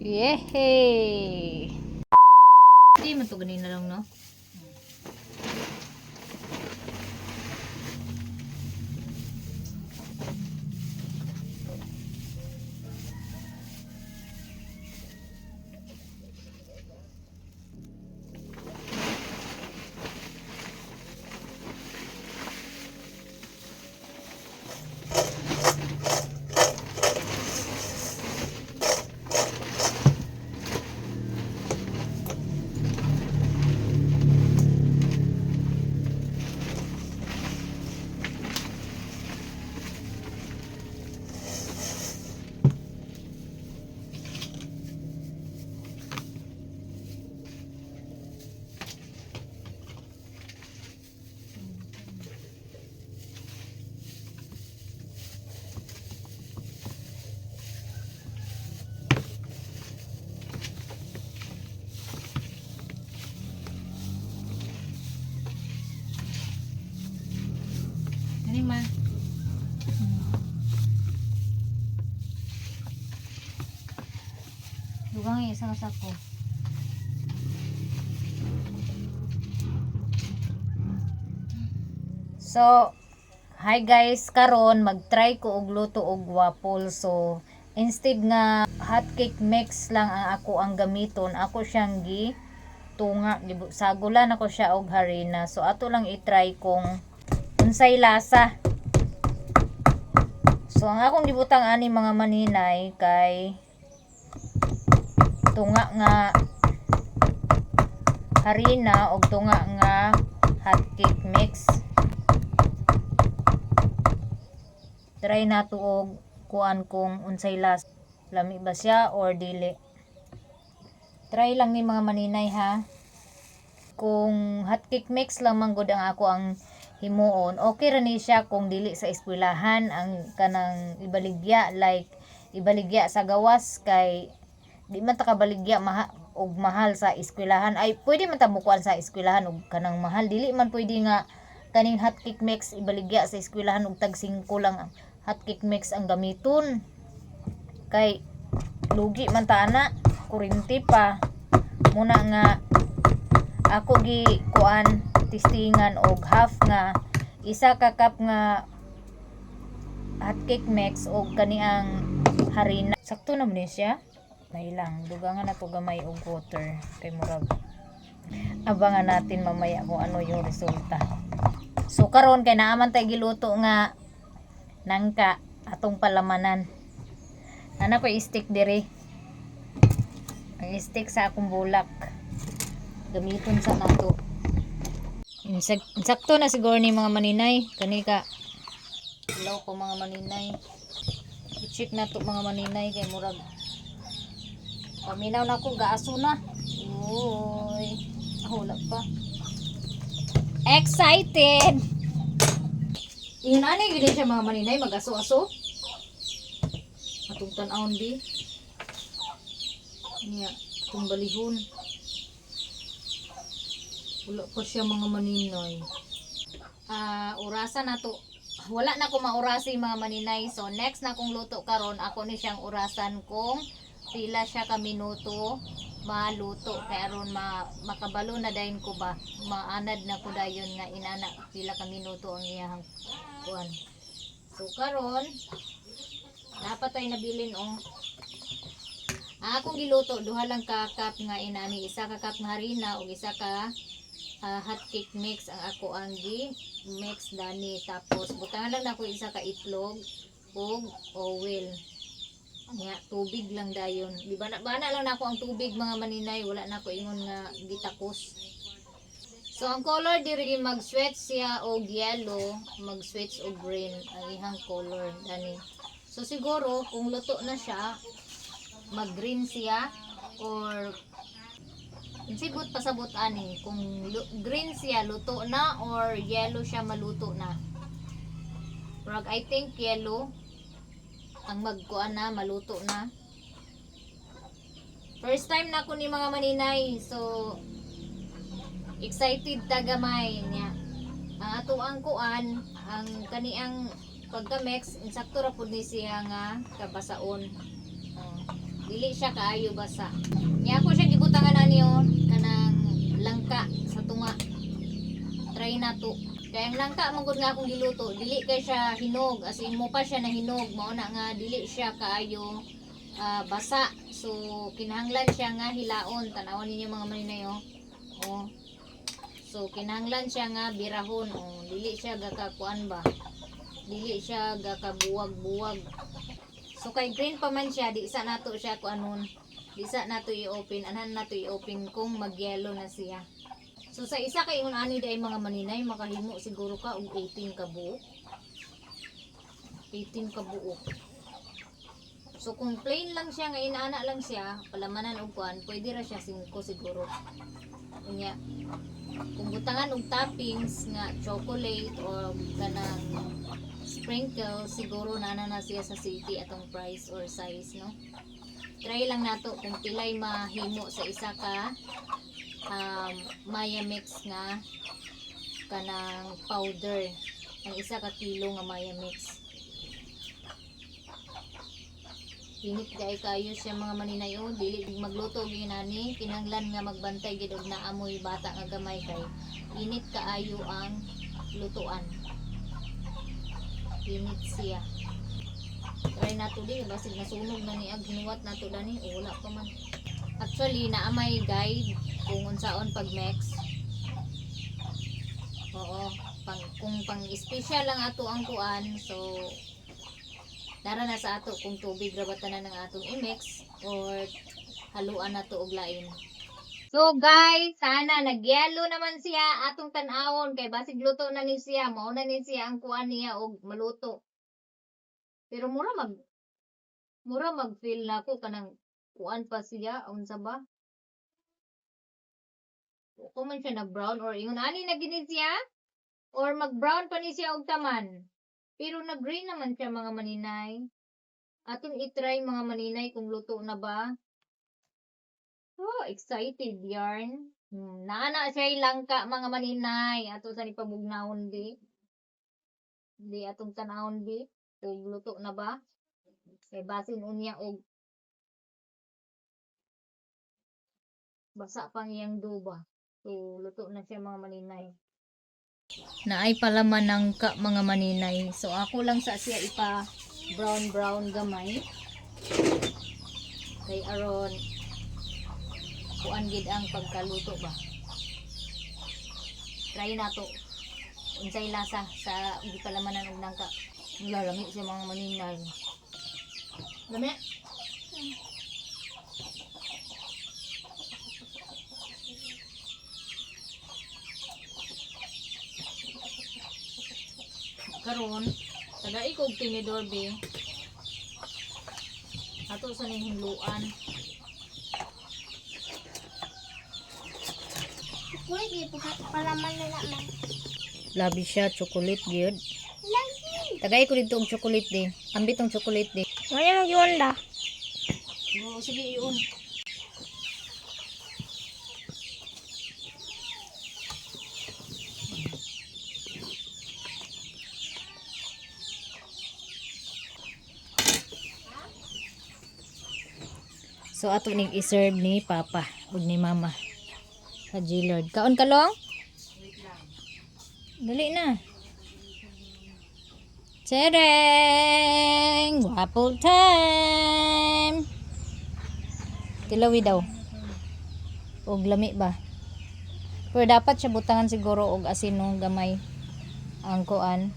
Yehey! Hindi man to ganina lang, no? Ano ma? Dugang isang sako. So, hi guys, karon mag-try ko og luto og waffle. So, instead nga hot cake mix lang ang gamiton, ako siyang tunga, sagulan ako siya og harina. So, ato lang i-try kung unsay lasa. So, ang akong gibutang ani mga maninay kay tunga nga harina og tunga nga hot cake mix. Try nato og kuan kung unsay lasa. Lami ba siya or dili. Try lang ni mga maninay ha. Kung hot cake mix lang man gud ang ako ang himuon, okay ra ni siya kung dili sa eskwelahan ang kanang ibaligya, like ibaligya sa gawas kay di man ta kabaligya og mahal sa eskwelahan. Ay pwede man ta mukuan sa eskwelahan og kanang mahal, dili man pwede nga kaning hot cake mix ibaligya sa eskwelahan og tag 5 lang hot cake mix ang gamiton. Kay lugi man ta ana, kurinti pa. Muna nga ako gi kuan testingan og half nga isa ka cup nga hot cake mix og kaniang harina. Sakto na mo siya. May lang dugangan na to gamay og water kay murag abangan natin mamaya kung ano yung resulta. So karon kay naaman tay giluto nga nangka atong palamanan. Ana ko i-stick dire. Ang stick sa akong bulak. Gamiton sa nato. Sakto na siguro ni mga maninay. Kani ka. Hello ko mga maninay. I-check na to mga maninay kay murag. Paminaw na ko gaaso na. Uy. Wala pa. Excited! Ingon ani gid siya mga maninay mag-aso-aso. Atong tan-awon di. Niya, atong balihon. Wala pa siya mga maninay. Urasan na to. Wala na ko maurasi mga maninay. So next na kong luto karon, ako ni siyang urasan kung pila siya ka minuto maluto. Kaya aron makabalo na dayon ko ba. Maanad na ko dayon nga inana pila ka minuto ang iyang kuan. So karon dapat ay nabilin akong giluto duha lang ka cup nga inani, isa ka cup nga harina ug isa ka hot cake mix ang ako ang mix dani. Tapos butangan lang nako isa ka itlog ug oil. Nya tubig lang dayon. Di bana lang nako ang tubig mga maninay, wala nako ingon nga gitakos. So ang color diri mag-switch siya og yellow, mag-switch og green ang ihang color dani. So siguro kung luto na siya, mag-green siya or sigot pasabot ani kung green siya luto na or yellow siya maluto na. Pero I think yellow ang magkuan na maluto na. First time na ko ni mga maninay, so excited ta gamay niya. Ang ato ang kuan, ang kaniang pagka-mix, insakto ra pud ni siya nga kabasaon. dili siya kaayo basa. Niya ako siya gibutangan na niyo kanang langka sa tunga. Try na to. Kaya ang langka manggod nga akong giluto, dili kay siya hinog, as in mo pa siya na hinog, mao na nga dili siya kaayo basa. So kinahanglan siya nga hilaon, tan-awon ninyo mga maninayo. Oh. So kinahanglan siya nga birahon, oh, dili siya gakakuan ba. Dili siya gakabuwag-buwag. So kay green pa man siya, di sa nato siya kuanon. Di sa nato i-open, anan nato i-open kung mag-yellow na siya. So sa isa kay ingon ani day mga maninay, makahimo siguro ka og 18 ka buok. 18 ka buok. So kung plain lang siya nga inaana lang siya, palamanan og kuan, pwede ra siya 5 siguro. Unya. Kung butangan og toppings nga chocolate or kanang sprinkle, siguro na siya sa city atong price or size, no? Try lang nato kung pilay mahimo sa isa ka Maya mix nga kanang powder. Ang isa ka kilo nga Maya mix. Init kay kayo siya mga maninayo, dili magluto ginani, kinahanglan nga magbantay gid og naamoy bata nga gamay kay init kaayo ang lutuan. Init siya. Try nato di basig nasunog na ni ag hinuwat nato dani o wala pa man. Actually naamay guide kung unsaon pag mix. Oo, kung pang special lang ato ang kuan, so dara na sa ato kung tubig ra ba tanan ng atong i-mix or haluan nato og lain. So guys, sana nagyelo naman siya atong tan-awon kay basig luto na ni siya, mao na ni siya ang kuan niya og maluto. Pero mura mag feel na ko kanang kuan pa siya unsa ba? Kung man siya nag-brown or ingon ani na gini siya or mag-brown pa ni siya og taman. Pero nag-green naman siya mga maninay. Atong i-try mga maninay kung luto na ba. Oh, excited yarn. Naana siya langka mga maninay. Ato sa ni pabugnawon di. Di atong tanawon di. So luto na ba? Kay basin unya og basa pang iyang duba. So luto na siya mga maninay. Naay palaman ng mga maninay. So ako lang sa siya ipa brown gamay. Kay aron kuan gid ang pagkaluto ba. Try nato. Unsay lasa sa hindi palamanan og nangka. Lalami siya mga maninay. Lami. Karon tagai ko og tinidor be. Ato sa ning hinluan. Chocolate di palaman na naman. Labi siya chocolate gyud. Lagi. Tagay ko dito og chocolate di. Ambit tong chocolate di. Ngayon yun da. Oo, sige iyon. So ato ning i-serve ni Papa ug ni Mama. Sa Gillard. Kaon ka long? Dali na. Tereng! Waffle time! Tilawi daw. Og lami ba? Pero dapat siya butangan siguro og asin nung gamay. Ang kuan.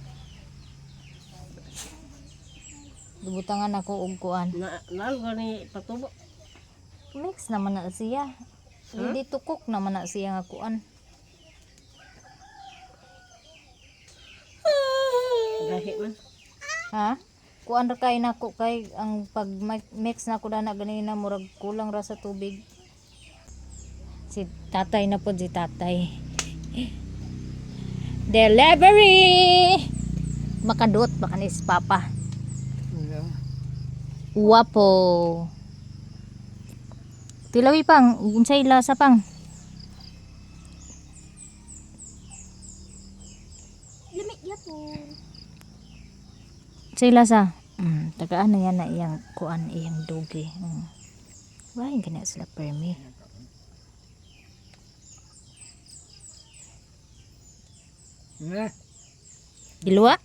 Butangan ako og kuan. Nalo ni patubo. Mix naman na siya. Hindi tukok naman na siya nga kuan. Gahi man. Ha? Kuan ra kay nako kay ang pag mix na ko dana ganina murag kulang ra sa tubig. Si tatay na po si tatay. Delivery! Makadot baka ni si Papa. Wapo. Tilawi pang, unsay lasa pang. Lamig yapon. Unsay lasa? Tagaan na yan na iyang kuan iyang dugi. Why ganyan sila permi? Gilwa?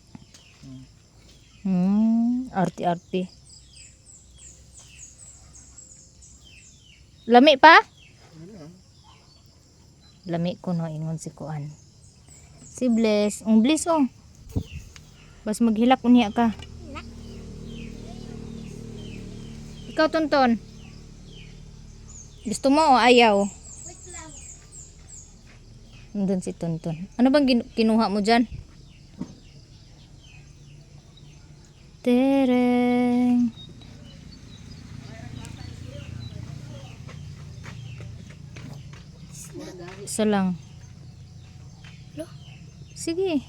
Arti-arti. Lami pa? Lami ko no ingon si Kuan. Si Bless. Ang Bless oh. Bas maghilak unya ka. Ikaw Tonton. Gusto mo o ayaw? Nandun si Tonton. Ano bang kinuha mo dyan? Tereng. Isa lang. Lo? Sige.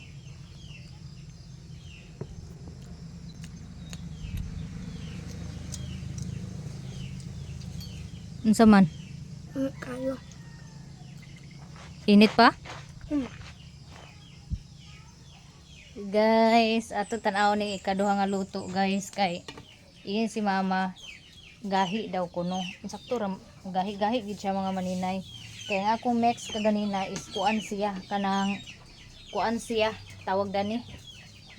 Unsa man? Kayo. Init pa? Hmm. Guys, ato tanaw ni ikaduha nga luto guys kay iyan si mama gahi daw kuno. Sakto ra gahi-gahi gid siya mga maninay. Kaya nga akong next kaganina is kuan siya kanang kuan siya tawag dani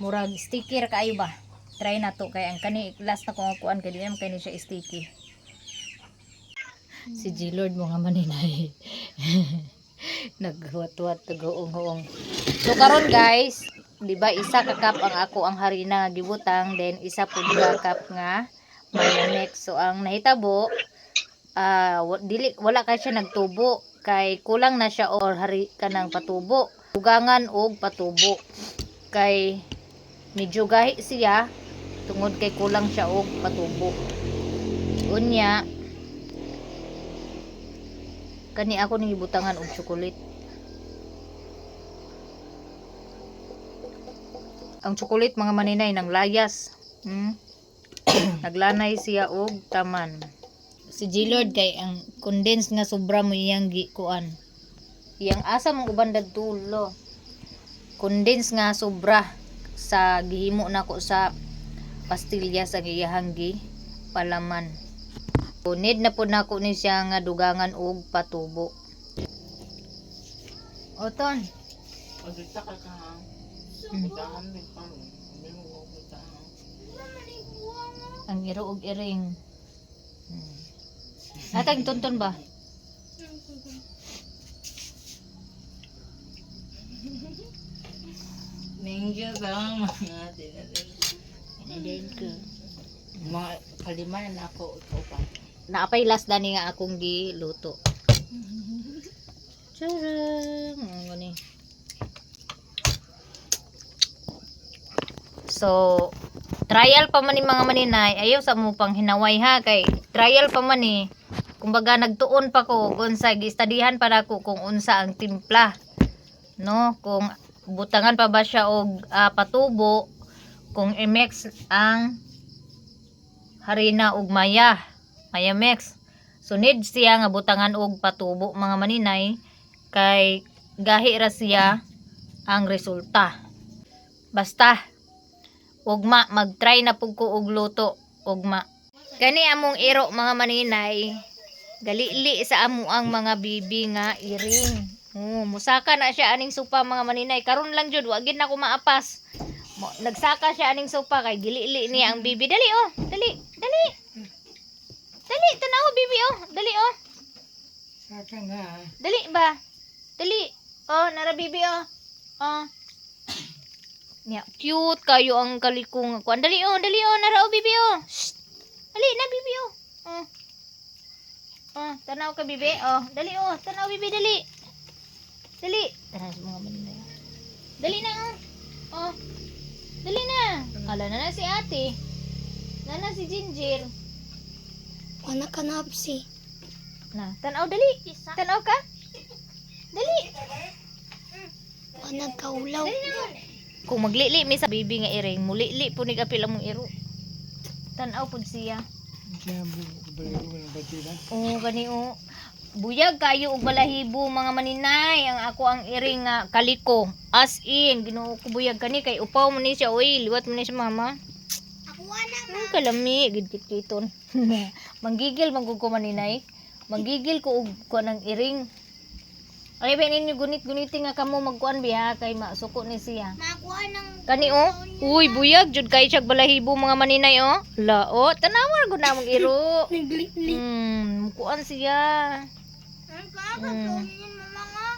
murag sticker kaayo ba. Try na to kay ang kani last na ko nga kuan kay di naman kani siya sticky. Si G-Lord mga maninay. Naghuwat-huwat tagoong-huong. So karon guys, di ba isa ka cup ang ako ang harina nga gibutang, then isa pud ka cup nga Vitamix. So ang nahitabo wala kay siya nagtubo kay kulang na siya or hari kanang patubo. Dugangan og patubo. Kay medyo gahi siya tungod kay kulang siya og patubo. Unya kani ako ning ibutangan og chocolate. Ang chocolate mga maninay nang layas. Naglanay siya og taman. Si G-Lord kay ang condensed nga sobra mo iyang kuan. Iyang asa mong uban dagtulo. Condensed nga sobra sa gihimo nako sa pastilya sa iyahang palaman. Need na po nako ni siya nga dugangan og patubo. Oton. Pagkita ka ka. Dahan din pa. Hindi mo magkita. Ang iro og iring. Atag Tonton ba? Ninja lang mga tinatin. Nadain ko. Mga kalima na ako ikaw pa. Naapay last dani nga akong giluto. Charang. Ang gani. So, trial pa man ni mga maninay. Ayaw sa mo pang hinaway ha. Kay trial pa man ni. Kumbaga nagtuon pa ko kung sa gistadihan para ko kung unsa ang timpla. No? Kung butangan pa ba siya og patubo. Kung i-mix ang harina og maya. Maya mix. So need siya nga butangan og patubo mga maninay kay gahi ra siya ang resulta. Basta ugma mag-try na pug ko og luto ugma. Kani among iro mga maninay galili sa amo ang mga bibi nga iring. Musaka na siya aning supa mga maninay. Karon lang jud wa gid na ko maapas. Nagsaka siya aning supa kay gilili niya ang bibi. Dali oh, dali, dali. Dali, tanaw bibi oh. Dali oh. Saka nga. Dali ba? Dali. Oh, nara bibi oh. Oh. Nya, cute kayo ang kalikong ako. Dali oh, nara oh bibi oh. Shh. Dali na bibi oh. Oh. Oh, tanaw ka bibi. Oh, dali oh. Tanaw bibi dali. Dali. Tanaw sa mga manila. Dali na oh. Oh. Dali na. Ala na si ate. Na si Ginger. Wala ka na apsi. Na, tanaw dali. Tanaw ka? Dali. Wala kaulaw. Dali na. Kung maglili mi sa bibi nga iring, mulili po ni kapil among iro. Tanaw pud siya. Oo, gani o. Buyag kayo og balahibo mga maninay. Ang ako ang iring nga kaliko. As in, Ginoo ko buyag kani kay upaw mo ni siya. Uy, liwat mo ni siya mama. Ako wala. Kalami, gid kiton. Manggigil manggug ko maninay. Manggigil ko og kuan ng iring. Ay ba ninyo gunit-guniti nga kamo magkuan biha kay masuko ni siya. Makuha ng Kani oh. Uy, buyag jud kay siya balahibo mga maninay oh. La oh, tanawar gud na mong iro. naglit-lit. Kuan siya. Ang kakasunin mama nga.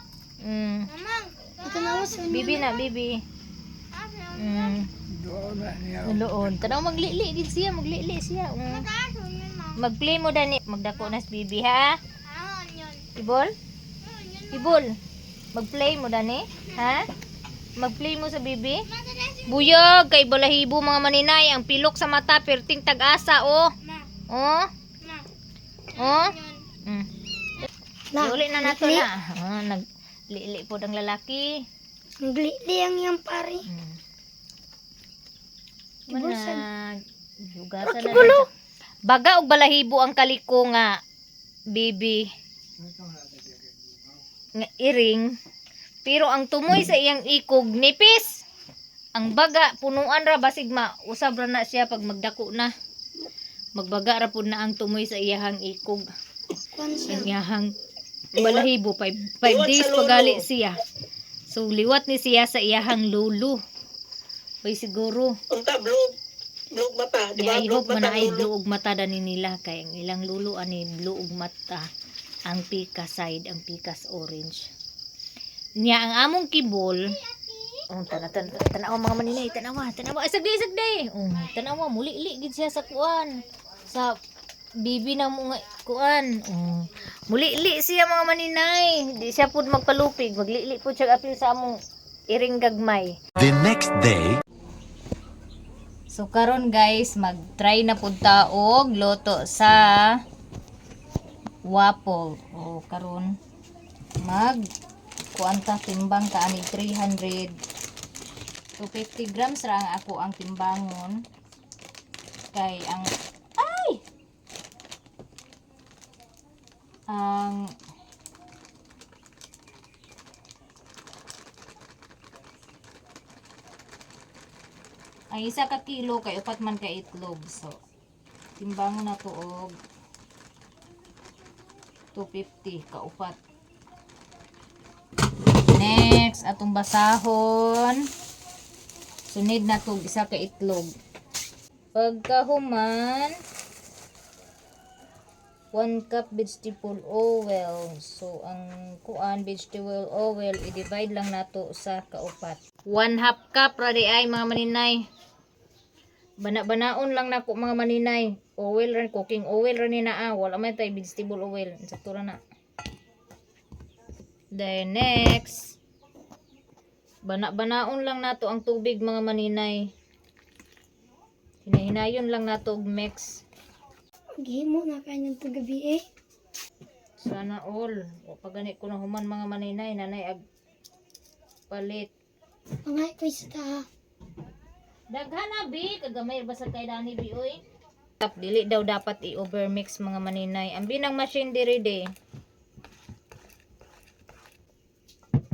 Mamang. Ito na bibi na, bibi. Loon. Tanaw maglili gid siya, maglili siya. Magplay mo dani, magdako na si bibi ha. Ibol? Ibol. Magplay mo dani, ha? Magplay mo sa bibi. Buyog kay balahibo mga maninay, ang pilok sa mata perting tag-asa oh. Oh. Oh. Uli na nato na. Naglili po ang lalaki. Naglit-lit ang yung pare. Manag. Hugasan na na. Baga og balahibo ang kaliko nga bibi. Nga iring. Pero ang tumoy sa iyang ikog nipis. Ang baga punuan ra basig usab ra na siya pag magdako na. Magbaga ra pud na ang tumoy sa iyang ikog. Kuan siya. Ang iyang balahibo 5 days pagali siya. So liwat ni siya sa iyang lulu. Bay siguro. Unta blue mata, di ba? I hope man ay blue ug mata dani nila kay ang ilang lulu ani blue ug mata. Ang pika side, ang pikas orange. Nya ang among kibol. Tanawa mga maninay, tanawa. Sagday. Tanawa muli-li gid siya sa kuan. Sa bibi na mo nga kuan. Muli-li siya mga maninay. Di siya pud magpalupig, maglili pud siya apil sa among iring gagmay. The next day. So karon guys, mag-try na pud ta og loto sa waffle. Karon kuan ta timbang ka ani 300 to 50 grams ra ang ako ang timbangon kay ang ang isa ka kilo kay upat man ka itlog. So timbangon na to og 250 ka upat. Next, atong basahon. Sunod na to isa ka itlog. Pagkahuman 1 cup vegetable oil. So ang kuan vegetable oil i-divide lang nato sa kaupat. 1/2 cup ra di ay mga maninay. Bana-banaon lang nako mga maninay. Oil ran, cooking oil ra ni naa. Wala man tay vegetable oil. Sakto ra na. Then next, bana-banaon lang nato ang tubig mga maninay. Hinahinayon lang nato og mix. Gihimo na kayo ng gabi eh. Sana all. O pagani ko na human mga maninay, nanay ag palit. Mga ikoy sa ta. Daghana bi, kagamay ba sa kay dani bi oy. Dili daw dapat i-overmix mga maninay. Ang binang machine diri de.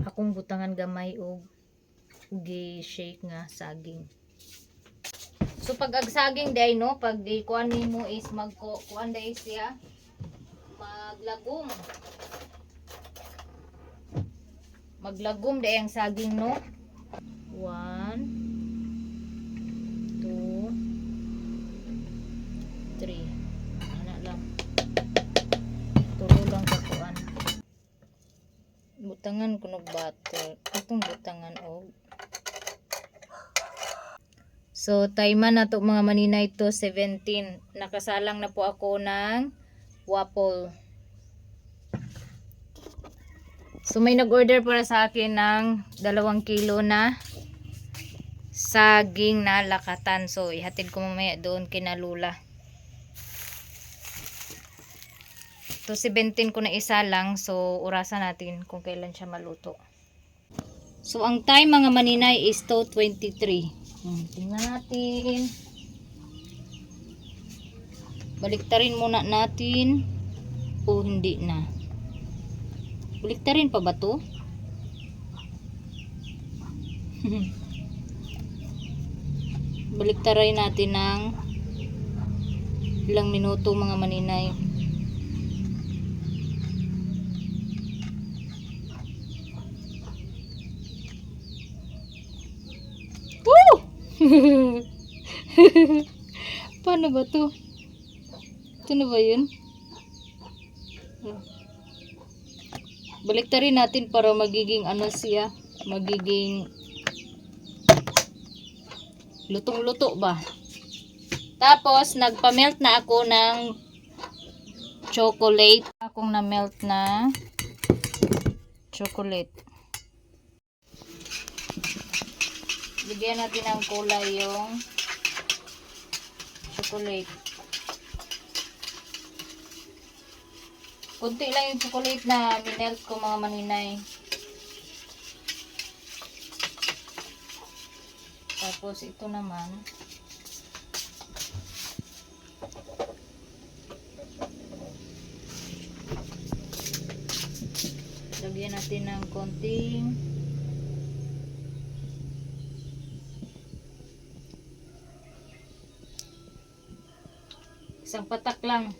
Akong butangan gamay og gi-shake nga saging. So pag ag saging day no, pag kuan nimo is kuan day siya maglagom. Maglagom day ang saging no. 1 2 3. Ana lang. Tulo lang ka kuan. Butangan ko ng butter. Atong butangan og. So, time na to mga maninay to 17. Nakasalang na po ako ng waffle. So, may nag-order para sa akin ng 2 kilo na saging na lakatan. So, ihatid ko mamaya doon kina Lula. So, 17 ko na isa lang. So, urasan natin kung kailan siya maluto. So, ang time mga maninay is 2:23. Tingnan natin. Baliktarin muna natin. O hindi na. Baliktarin pa ba to? Baliktarin natin ng Ilang minuto mga maninay. Woo! Paano ba to? Ito na ba yun? Baliktarin natin para magiging ano siya. Magiging lutong-luto ba? Tapos, nagpa-melt na ako ng chocolate. Akong na-melt na chocolate. Bigyan natin ng kulay yung chocolate. Kunti lang yung chocolate na minelt ko mga maninay. Tapos ito naman. Lagyan natin ng konting isang patak lang.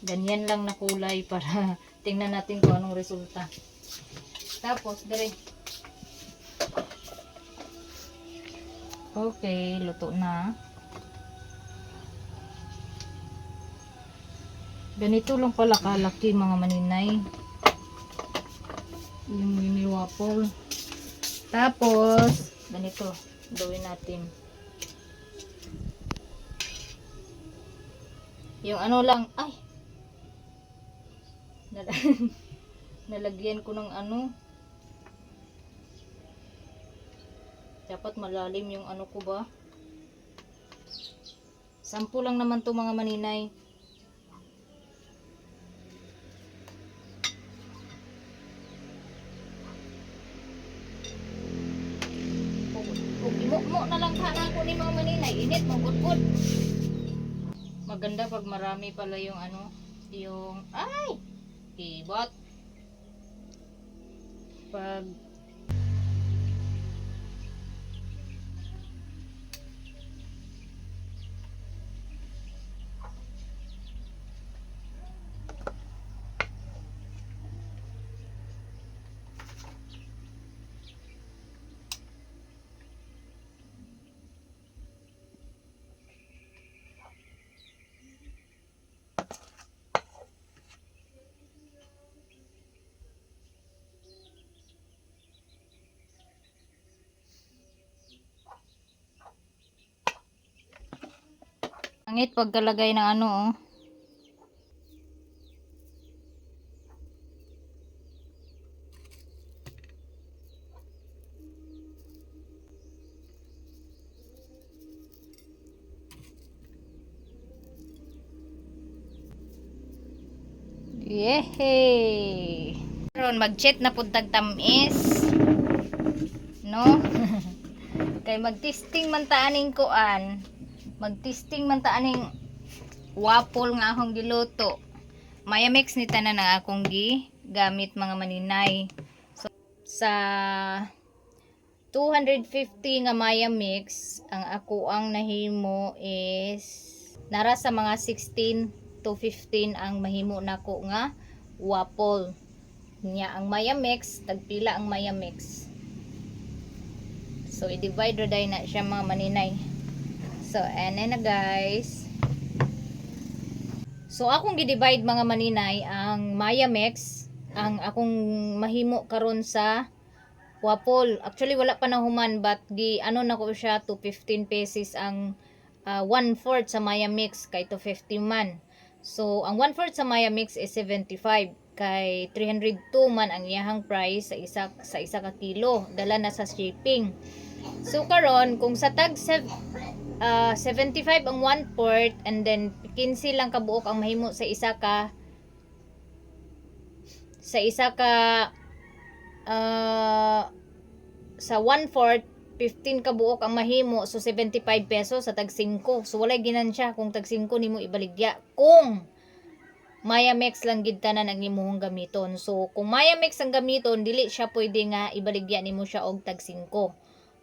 Ganyan lang na kulay para tingnan natin kung anong resulta. Tapos, dire. Okay, luto na. Ganito lang pala kalaki mga maninay. Yung mini waffle. Tapos, ganito. Gawin natin. Yung ano lang, ay! Nalagyan ko ng ano. Dapat malalim yung ano ko ba. Sampu lang naman to mga maninay. Mo na lang kana ko ni mga maninay. Init, magudgud. Maganda pag marami pala yung ano. Yung, ay! Ibot. Pag pangit pagkalagay ng ano oh. Yehey! Karon mag-chat na puntag tamis. No? Kay mag-testing man ta aning kuan. Mag-testing man ta aning waffle nga akong giluto. Maya mix ni tanan na akong gamit mga maninay. So sa 250 nga maya mix, ang ako ang nahimo is nara sa mga 16 to 15 ang mahimo nako nga waffle. Nya ang maya mix, tagpila ang maya mix. So i-divide ra day na siya mga maninay. So ano na guys. So akong gi-divide mga maninay ang maya mix ang akong mahimo karon sa waffle. Actually wala pa na human but gi ano na ko siya to 15 pesos ang 1/4 sa maya mix kay to 50 man. So ang 1/4 sa maya mix is 75 kay 302 man ang iyahang price sa isa ka kilo. Dala na sa shipping. So karon kung sa tag 75 ang 1/4 and then 15 lang kabuok ang mahimo sa isa ka sa 1/4 15 ka buok ang mahimo, so 75 pesos sa tag 5. So walay ginansya kung tag 5 nimo ibaligya. Kung Mayamex lang gid tanan ang imong gamiton. So kung Mayamex ang gamiton, dili siya pwede nga ibaligya nimo siya og tag 5.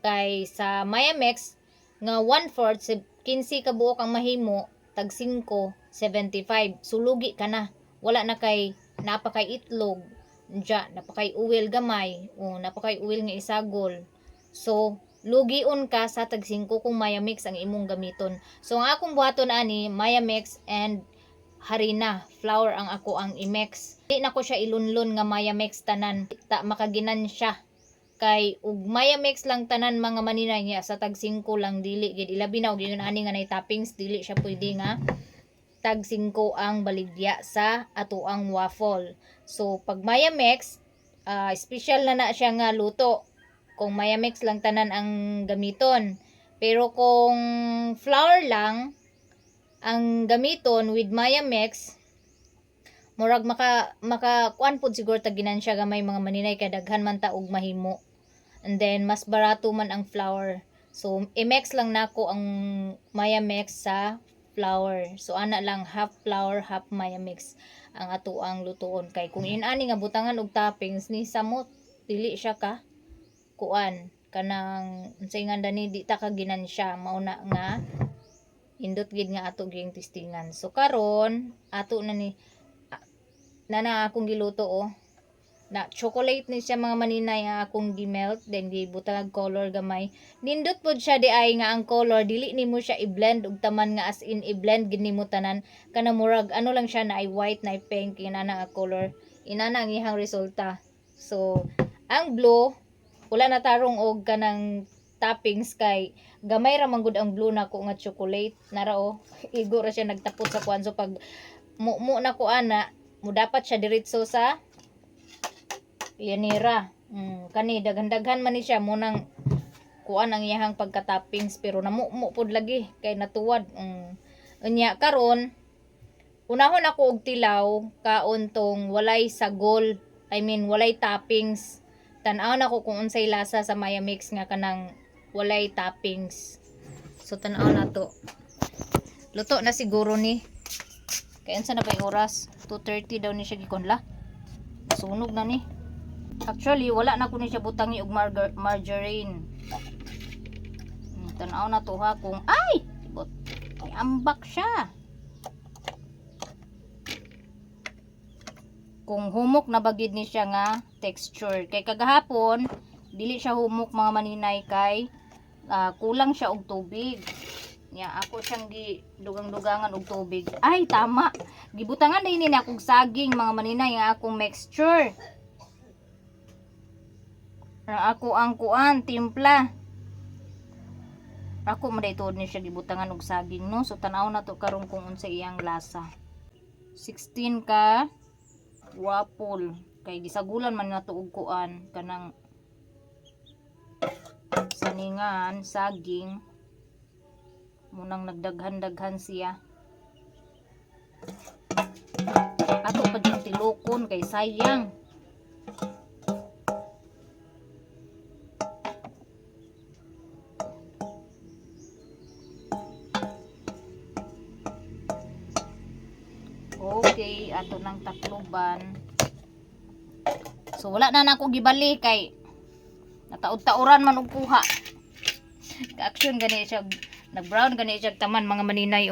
Kay sa Mayamex nga 1/4 15 ka buok ang mahimo, tag 5 75. So lugi ka na. Wala na kay napakay itlog, napakay uwil gamay, o napakay uwil nga isagol. So lugion ka sa tag 5 kung Mayamex ang imong gamiton. So ang akong buhaton ani Mayamex and harina, flour ang ako ang i-mix. Di na ko siya ilunlon nga Mayamex tanan. Makaginan siya. Kay ug Mayamex lang tanan mga maninay niya sa tag 5 lang dili gid ilabi na og yun ani nga nay toppings dili siya pwede nga tag 5 ang baligya sa ato ang waffle. So pag Mayamex, special na siya nga luto. Kung Mayamex lang tanan ang gamiton. Pero kung flour lang ang gamiton with Mayamex, murag maka kuan pud siguro taginan siya gamay mga maninay kay daghan man ta og mahimo. And then mas barato man ang flour. So i-mix lang nako ang Mayamex sa flour. So ana lang half flour, half Mayamex ang ato ang lutoon. Kay kung inani nga butangan og toppings ni samot dili siya ka kuan kanang unsay nga dani di ta kaginansya mauna nga indot gid nga ato ging testingan. So karon ato na ni na akong giluto na chocolate ni siya mga maninay nga akong gi-melt then gibutang color gamay. Nindot pod siya di ay nga ang color dili nimo siya i-blend ug taman nga as in i-blend gid nimo tanan kana murag ano lang siya na ay white na ay pink inana nga color. Inana ang ihang resulta. So ang blue wala na tarong og kanang toppings kay gamay ra man gud ang blue nako nga chocolate nara igo ra siya nagtapot sa kuan. So pag mumo na ko ana mo dapat siya diretso sa yanira. Kani daghan-daghan man ni siya munang kuan ang iyahang pagka-toppings pero namumo pod lagi kay natuwad. Unya karon unahon ako og tilaw kaon tong walay sagol, I mean walay toppings. Tan-aw na ko kung unsay lasa sa Mayamex nga kanang walay toppings. So tan-aw na to. Luto na siguro ni. Kaya unsa na ba yung oras? 2:30 daw ni siya gikonla. Sunog na ni. Actually wala na ko ni siya butangi og margarine. Tan-aw na to ha kung ay ambak siya. Kung humok na bagid ni siya nga texture. Kay kagahapon dili siya humok mga maninay kay kulang siya og tubig. Ako siyang gidugang-dugangan og tubig. Ay tama. Gibutangan din ni akong saging mga maninay nga akong mixture. Ako ang kuan timpla. Ako madaytod ni siya gibutangan og saging no. So tan-aw na to karon kung unsa iyang lasa. 16 ka waffle kay gisagulan man nato og kuan kanang saningan saging munang nagdaghan-daghan siya. Ato pa yung tilokon kay sayang. Okay, ato ng takloban. So wala na nako gibali kay nataod-tauran man og kuha. Ka-action gani siya nag-brown gani siya taman mga maninay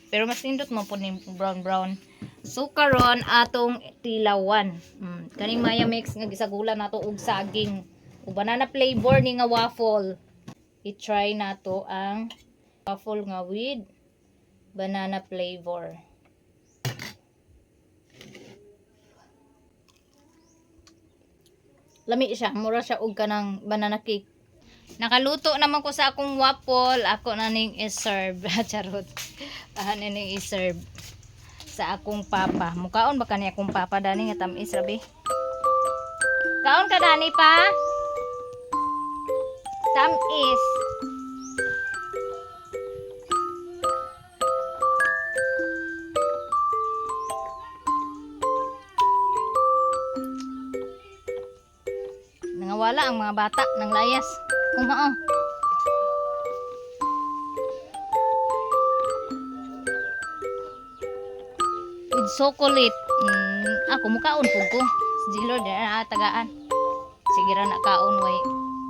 Pero mas nindot mo po ni brown. So karon atong tilawan. Kaning Mayamex nga gisagulan nato og saging ug banana flavor ni nga waffle. I-try nato ang waffle nga with banana flavor. Lami siya, mura siya og kanang banana cake. Nakaluto naman ko sa akong waffle, ako na ning i-serve. Charot. Ning i-serve sa akong papa. Mukaon ba kani akong papa dani nga tamis rabi? Kaon ka dani pa? Tamis. Nangawala ang mga bata ng layas. Kumao. With chocolate. Ako mukaon po ko. Sige Lord, tagaan. Sige ra na kaon way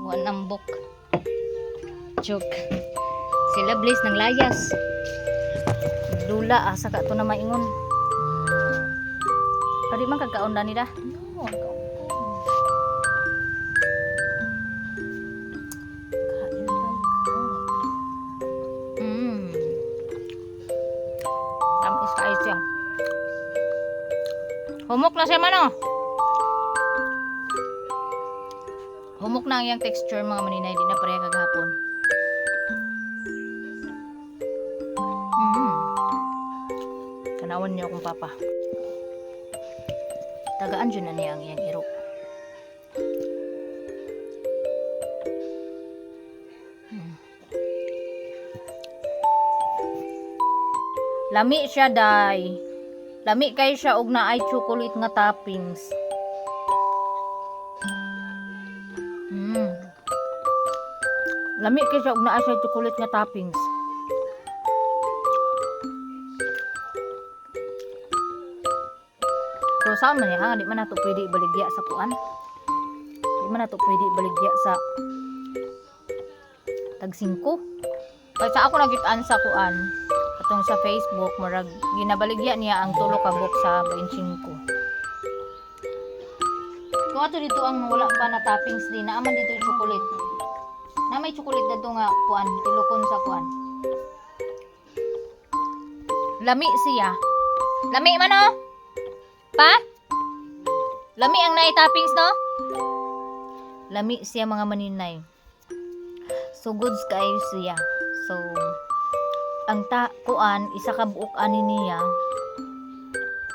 wanambok. Joke. Sila bliss ng layas. Dula asa ka to na maingon. Pwede man kagkaon na nila. No, kaon ko. Kain lang. Tamis kayo siya. Humok na siya man oh. Humok na ang iyang texture mga maninay. Di na pareha kagahapon. Kanawan niyo akong papa. Tagaan dyan na niya ang iyang iro. Lami siya day. Lami kay siya og naay chocolate nga toppings. Lami kay siya og naay siya chocolate nga toppings. So saan man ha, di man nato pwede ibaligya sa kuan. Di man nato pwede ibaligya sa tag 5. Kaya sa ako nagitaan sa kuan, atong sa Facebook, murag ginabaligya niya ang tulo ka book sa 25. Kung ato dito ang wala pa na toppings din, naaman dito yung chocolate. Na may chocolate dito nga kuan, tilukon sa kuan. Lami siya. Lami man oh. Pa? Lami ang naay toppings no? Lami siya mga maninay. So goods kayo siya. So ang kuan isa ka buok ani niya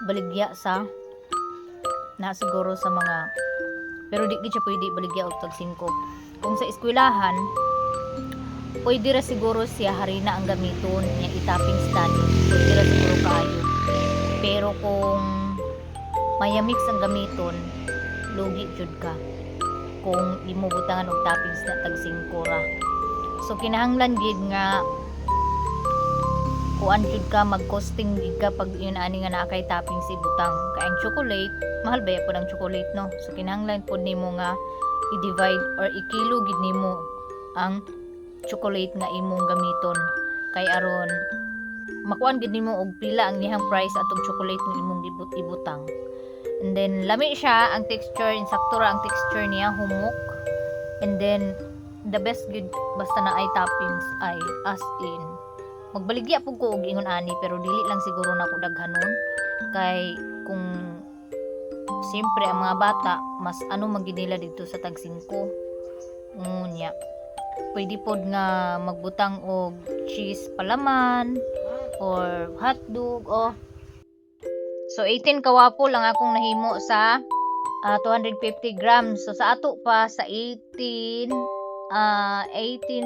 baligya sa na siguro sa mga pero di siya pwede baligya og tag 5. Kung sa eskwelahan pwede ra siguro siya harina ang gamiton niya i-toppings dani. Pwede ra siguro kaayo. Pero kung mayamix ang gamiton, lugi jud ka kung imo butangan og toppings na tag 5 ra. So kinahanglan gid nga kuan jud ka mag-costing gid ka pag yun ani nga naa kay toppings ibutang. Kay ang chocolate, mahal ba pud ang chocolate no? So kinahanglan pud nimo nga i-divide or ikilo gid nimo ang chocolate nga imong gamiton kay aron makuan gid nimo og pila ang nihang price atong chocolate nga imong ibutang. And then lami siya ang texture, insakto ra ang texture niya, humok. And then the best good basta na ay toppings ay as in magbaligya pug ko og ingon ani pero dili lang siguro nako daghanon kay kung siyempre ang mga bata mas ano magidila dito sa tag 5 nya pwede pod nga magbutang og cheese palaman or hotdog o so 18 kawapol lang akong nahimo sa 250 grams. So sa ato pa sa 18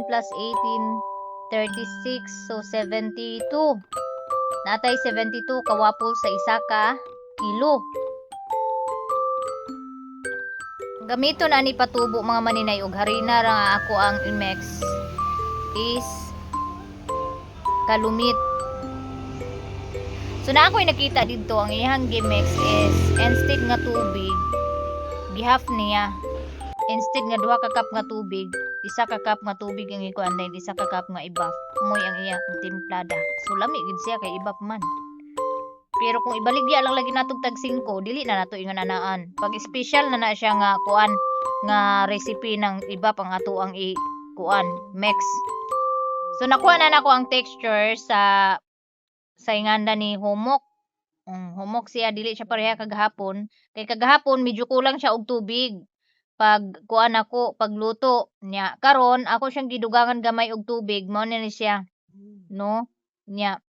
plus 18 36 so 72. Natay 72 kawapol sa isa ka kilo. Gamiton ani patubo mga maninay og harina ra ako ang i-mix is kalumit. So na ako'y nakita dito ang iyang gimix is instead nga tubig gihaf niya. Instead nga 2 ka cup nga tubig, 1 ka cup nga tubig ang ikuan din 1 ka cup nga ibaf. Moy ang iyang timplada. So lami gid siya kay ibaf man. Pero kung ibaligya lang lagi natog tag 5, dili na nato ingon anaan. Pag special na siya nga kuan nga recipe ng ibaf ang ato ang kuan mix. So nakuha na nako ang texture sa inganda ni humok. Humok siya dili siya pareha kagahapon. Kay kagahapon medyo kulang siya og tubig. Pag kuan ako pagluto nya karon ako siyang gidugangan gamay og tubig mao na ni siya. No? Nya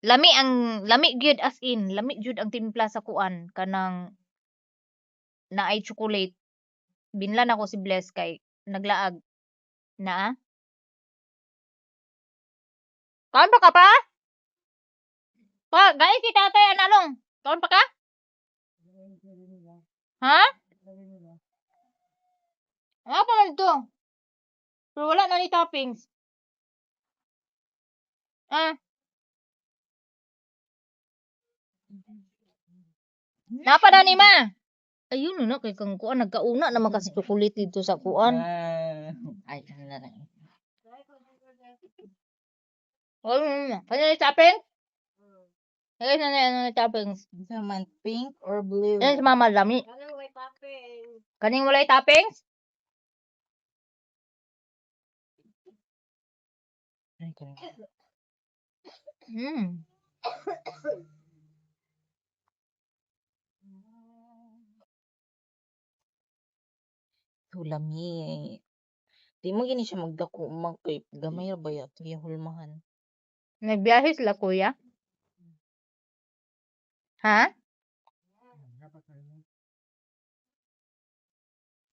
lami gyud as in lami gyud ang timpla sa kuan kanang naay chocolate. Binlan ako si Bless kay naglaag na. Kaon pa ka pa? Pa, guys, si tatay analong. Kaon pa ka? Ha? Ano pa man ito? Pero wala na ni toppings. Ah. Napa na ni ma? Ayun na kay kang kuan nagkauna naman kasi chocolate dito sa kuan. Ay, ano na lang. Ano ni toppings? Ay ano ni toppings? Isa man, pink or blue? Yan si mama lami. Kaning walay toppings? Ay, kanina. Hmm. Tulami. Di mo gini siya magdako magkay gamay ra ba ya tuya hulmahan. Nagbiyahe sila kuya? Ha?